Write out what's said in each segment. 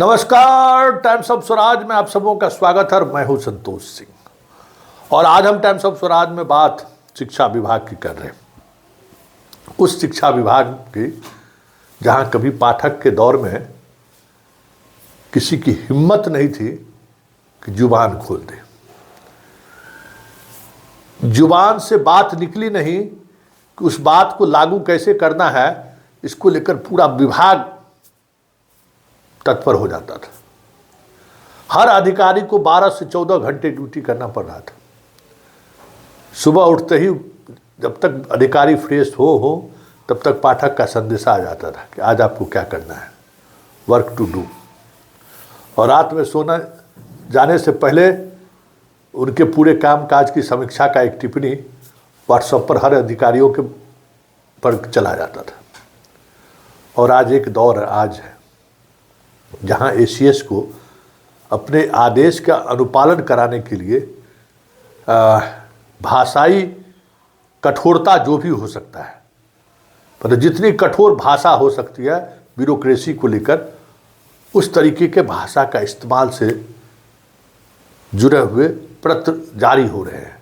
नमस्कार, times of Swaraj में आप सबों का स्वागत है। मैं हूं संतोष सिंह और आज हम टाइम्स ऑफ स्वराज में बात शिक्षा विभाग की कर रहे हैं। उस शिक्षा विभाग की जहां कभी पाठक के दौर में किसी की हिम्मत नहीं थी कि जुबान खोल दे, जुबान से बात निकली नहीं कि उस बात को लागू कैसे करना है, इसको लेकर पूरा विभाग तत्पर हो जाता था। हर अधिकारी को 12 से 14 घंटे ड्यूटी करना पड़ रहा था। सुबह उठते ही जब तक अधिकारी फ्रेश हो तब तक पाठक का संदेशा आ जाता था कि आज आपको क्या करना है, वर्क टू डू। और रात में सोना जाने से पहले उनके पूरे काम काज की समीक्षा का एक टिप्पणी व्हाट्सएप पर हर अधिकारियों के पर चला जाता था। और आज एक दौर आज है जहां एसीएस को अपने आदेश का अनुपालन कराने के लिए भाषाई कठोरता जो भी हो सकता है, मतलब जितनी कठोर भाषा हो सकती है ब्यूरोक्रेसी को लेकर, उस तरीके के भाषा का इस्तेमाल से जुड़े हुए पत्र जारी हो रहे हैं।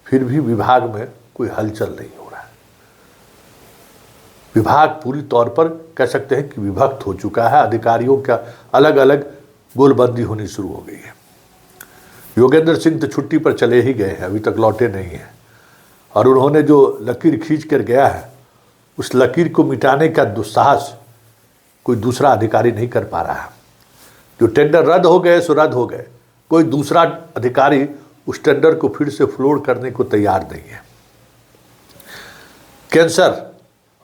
फिर भी विभाग में कोई हलचल नहीं हो रहा है। विभाग पूरी तौर पर कह सकते हैं कि विभक्त हो चुका है। अधिकारियों का अलग अलग गोलबंदी होनी शुरू हो गई है। योगेंद्र सिंह तो छुट्टी पर चले ही गए हैं, अभी तक लौटे नहीं हैं। और उन्होंने जो लकीर खींच कर गया है, उस लकीर को मिटाने का दुस्साहस कोई दूसरा अधिकारी नहीं कर पा रहा है। जो टेंडर रद्द हो गए सो रद्द हो गए, कोई दूसरा अधिकारी उस टेंडर को फिर से फ्लोट करने को तैयार नहीं है। कैंसर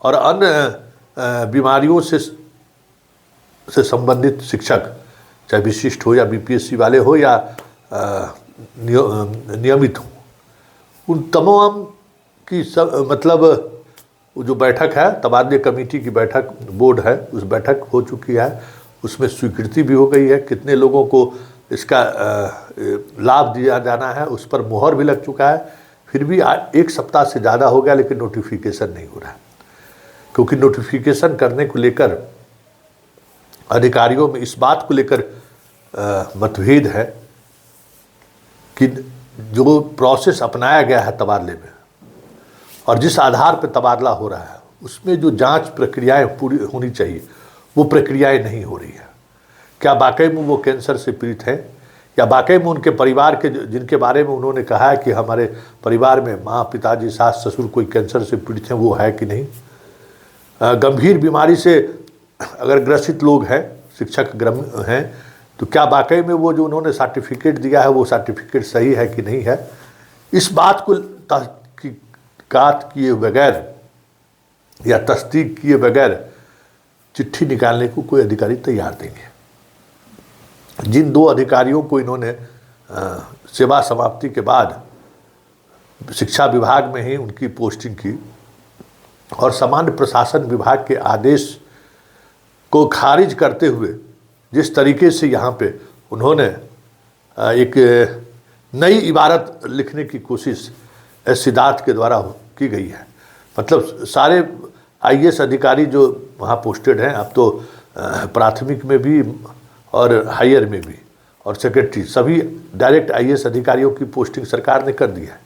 और अन्य बीमारियों से संबंधित शिक्षक, चाहे विशिष्ट हो या बीपीएससी वाले हो या नियमित हो, उन तमाम की सब मतलब जो बैठक है, तबादले कमेटी की बैठक, बोर्ड है, उस बैठक हो चुकी है। उसमें स्वीकृति भी हो गई है। कितने लोगों को इसका लाभ दिया जाना है उस पर मुहर भी लग चुका है। फिर भी एक सप्ताह से ज़्यादा हो गया लेकिन नोटिफिकेशन नहीं हो रहा है, क्योंकि नोटिफिकेशन करने को लेकर अधिकारियों में इस बात को लेकर मतभेद है कि जो प्रोसेस अपनाया गया है तबादले में और जिस आधार पर तबादला हो रहा है, उसमें जो जांच प्रक्रियाएं पूरी होनी चाहिए वो प्रक्रियाएं नहीं हो रही है। क्या वाकई में वो कैंसर से पीड़ित हैं, या वाकई में उनके परिवार के जिनके बारे में उन्होंने कहा है कि हमारे परिवार में माँ, पिताजी, सास, ससुर कोई कैंसर से पीड़ित हैं, वो है कि नहीं। गंभीर बीमारी से अगर ग्रसित लोग हैं, शिक्षक हैं, तो क्या वाकई में वो जो उन्होंने सर्टिफिकेट दिया है वो सर्टिफिकेट सही है कि नहीं है। इस बात को तहकीकात किए बगैर या तस्दीक किए बगैर चिट्ठी निकालने को कोई अधिकारी तैयार नहीं है। जिन दो अधिकारियों को इन्होंने सेवा समाप्ति के बाद शिक्षा विभाग में ही उनकी पोस्टिंग की और सामान्य प्रशासन विभाग के आदेश को खारिज करते हुए जिस तरीके से यहाँ पे उन्होंने एक नई इबारत लिखने की कोशिश सिद्धार्थ के द्वारा की गई है। मतलब सारे आईएएस अधिकारी जो वहाँ पोस्टेड हैं, अब तो प्राथमिक में भी और हायर में भी और सेक्रेटरी, सभी डायरेक्ट आईएएस अधिकारियों की पोस्टिंग सरकार ने कर दी है।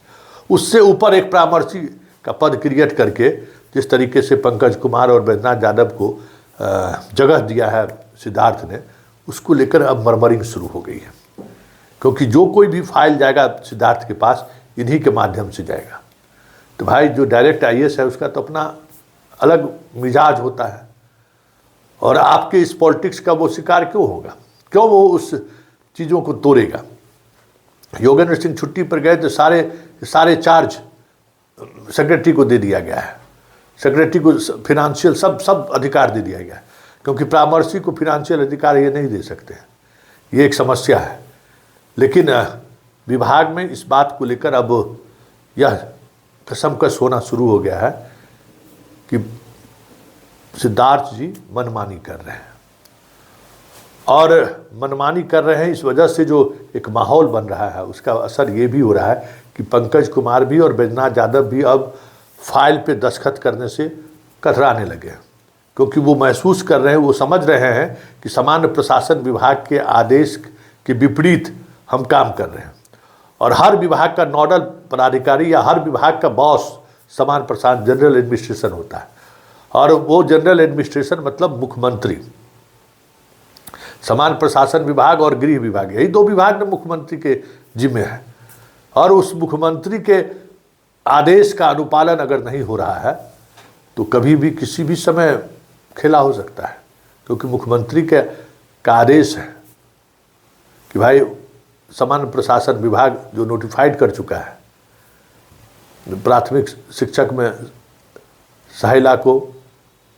उससे ऊपर एक परामर्शी का पद क्रिएट करके जिस तरीके से पंकज कुमार और बैजनाथ यादव को जगह दिया है सिद्धार्थ ने, उसको लेकर अब मरमरिंग शुरू हो गई है। क्योंकि जो कोई भी फाइल जाएगा सिद्धार्थ के पास इन्हीं के माध्यम से जाएगा। तो भाई जो डायरेक्ट आईएएस है उसका तो अपना अलग मिजाज होता है, और आपके इस पॉलिटिक्स का वो शिकार क्यों होगा, क्यों वो उस चीज़ों को तोड़ेगा। योगेंद्र सिंह छुट्टी पर गए तो सारे चार्ज सेक्रेटरी को दे दिया गया है। सेक्रेटरी को फिनेंशियल सब अधिकार दे दिया गया है, क्योंकि परामर्शी को फिनेंशियल अधिकार ये नहीं दे सकते हैं। ये एक समस्या है। लेकिन विभाग में इस बात को लेकर अब यह कसमकस होना शुरू हो गया है कि सिद्धार्थ जी मनमानी कर रहे हैं, और मनमानी कर रहे हैं इस वजह से जो एक माहौल बन रहा है उसका असर ये भी हो रहा है कि पंकज कुमार भी और बैजनाथ यादव भी अब फाइल पे दस्तखत करने से कतराने लगे हैं। क्योंकि वो महसूस कर रहे हैं, वो समझ रहे हैं कि सामान्य प्रशासन विभाग के आदेश के विपरीत हम काम कर रहे हैं। और हर विभाग का नोडल पदाधिकारी या हर विभाग का बॉस सामान्य प्रशासन जनरल एडमिनिस्ट्रेशन होता है, और वो जनरल एडमिनिस्ट्रेशन मतलब मुख्यमंत्री। सामान्य प्रशासन विभाग और गृह विभाग, यही दो विभाग में मुख्यमंत्री के जिम्मे है। और उस मुख्यमंत्री के आदेश का अनुपालन अगर नहीं हो रहा है तो कभी भी किसी भी समय खेला हो सकता है, क्योंकि मुख्यमंत्री का आदेश है कि भाई सामान्य प्रशासन विभाग जो नोटिफाइड कर चुका है, प्राथमिक शिक्षक में साहिला को,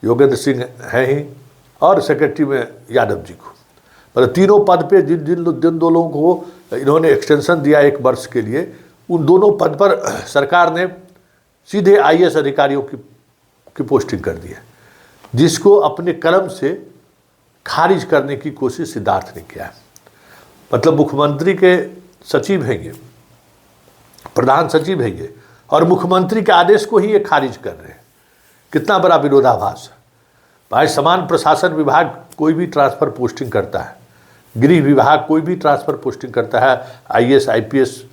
योगेंद्र सिंह हैं ही, और सेक्रेटरी में यादव जी को, मतलब तीनों पद पे जिन दो लोगों को इन्होंने एक्सटेंशन दिया 1 वर्ष के लिए, उन दोनों पद पर सरकार ने सीधे आईएएस अधिकारियों की पोस्टिंग कर दी है, जिसको अपने कलम से खारिज करने की कोशिश सिद्धार्थ ने किया है। मतलब मुख्यमंत्री के सचिव हैं ये, प्रधान सचिव हैं ये, और मुख्यमंत्री के आदेश को ही ये खारिज कर रहे हैं। कितना बड़ा विरोधाभास है भाई। समान प्रशासन विभाग कोई भी ट्रांसफ़र पोस्टिंग करता है, गृह विभाग कोई भी ट्रांसफ़र पोस्टिंग करता है, IAS, IPS,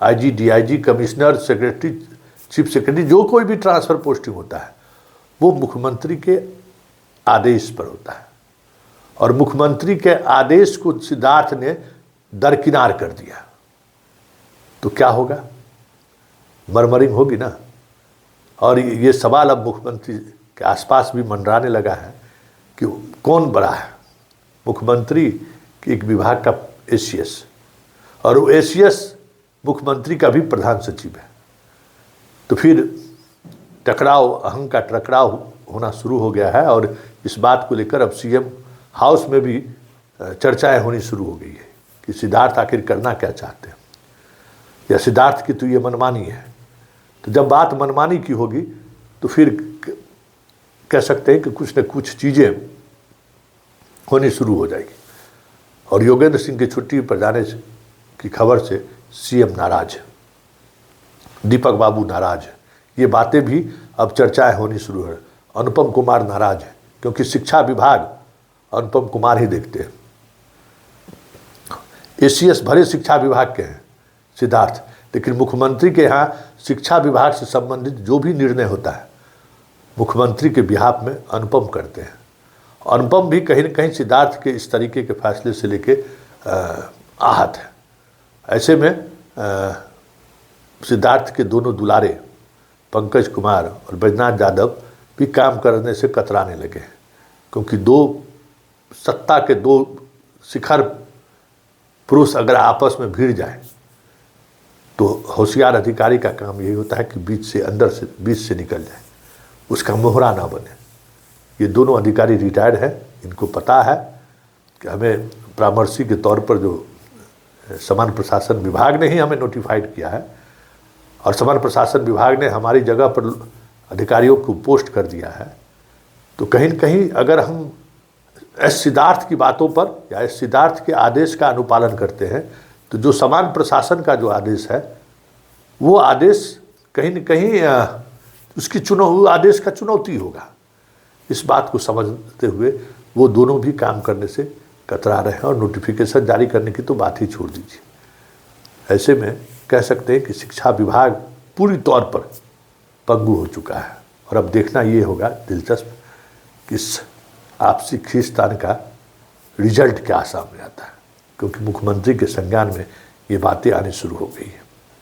IG, DIG, commissioner, secretary, chief secretary, जो कोई भी ट्रांसफ़र पोस्टिंग होता है वो मुख्यमंत्री के आदेश पर होता है। और मुख्यमंत्री के आदेश को सिद्धार्थ ने दरकिनार कर दिया तो क्या होगा? मरमरिंग होगी ना। और ये सवाल अब मुख्यमंत्री के आसपास भी मंडराने लगा है कि कौन बड़ा है, मुख्यमंत्री के एक विभाग का एसीएस, और वो एसीएस मुख्यमंत्री का भी प्रधान सचिव है। तो फिर टकराव, अहंग का टकराव होना शुरू हो गया है, और इस बात को लेकर अब सीएम हाउस में भी चर्चाएं होनी शुरू हो गई है कि सिद्धार्थ आखिर करना क्या चाहते हैं, या सिद्धार्थ की तो ये मनमानी है। तो जब बात मनमानी की होगी तो फिर कह सकते हैं कि कुछ न कुछ चीज़ें होनी शुरू हो जाएगी। और योगेंद्र सिंह की छुट्टी पर जाने की खबर से सीएम नाराज है, दीपक बाबू नाराज है, ये बातें भी अब चर्चाएं होनी शुरू है। अनुपम कुमार नाराज है, क्योंकि शिक्षा विभाग अनुपम कुमार ही देखते हैं। एसीएस भरे शिक्षा विभाग के हैं सिद्धार्थ, लेकिन मुख्यमंत्री के यहाँ शिक्षा विभाग से संबंधित जो भी निर्णय होता है मुख्यमंत्री के बिहाफ में अनुपम करते हैं। अनुपम भी कहीं न कहीं सिद्धार्थ के इस तरीके के फैसले से लेके आहत है। ऐसे में सिद्धार्थ के दोनों दुलारे पंकज कुमार और बैजनाथ यादव भी काम करने से कतराने लगे हैं, क्योंकि सत्ता के दो शिखर पुरुष अगर आपस में भिड़ जाए तो होशियार अधिकारी का काम यही होता है कि बीच से निकल जाए, उसका मोहरा ना बने। ये दोनों अधिकारी रिटायर्ड हैं, इनको पता है कि हमें परामर्शी के तौर पर जो सामान्य प्रशासन विभाग ने ही हमें नोटिफाइड किया है, और सामान्य प्रशासन विभाग ने हमारी जगह पर अधिकारियों को पोस्ट कर दिया है। तो कहीं न कहीं अगर हम एस सिद्धार्थ की बातों पर या एस सिद्धार्थ के आदेश का अनुपालन करते हैं तो जो सामान्य प्रशासन का जो आदेश है वो आदेश कहीं न कहीं उसकी आदेश का चुनौती होगा। इस बात को समझते हुए वो दोनों भी काम करने से कतरा रहे हैं, और नोटिफिकेशन जारी करने की तो बात ही छोड़ दीजिए। ऐसे में कह सकते हैं कि शिक्षा विभाग पूरी तौर पर पंगु हो चुका है, और अब देखना ये होगा दिलचस्प कि इस आपसी खींचतान का रिजल्ट क्या सामने आता है, क्योंकि मुख्यमंत्री के संज्ञान में ये बातें आनी शुरू हो गई है।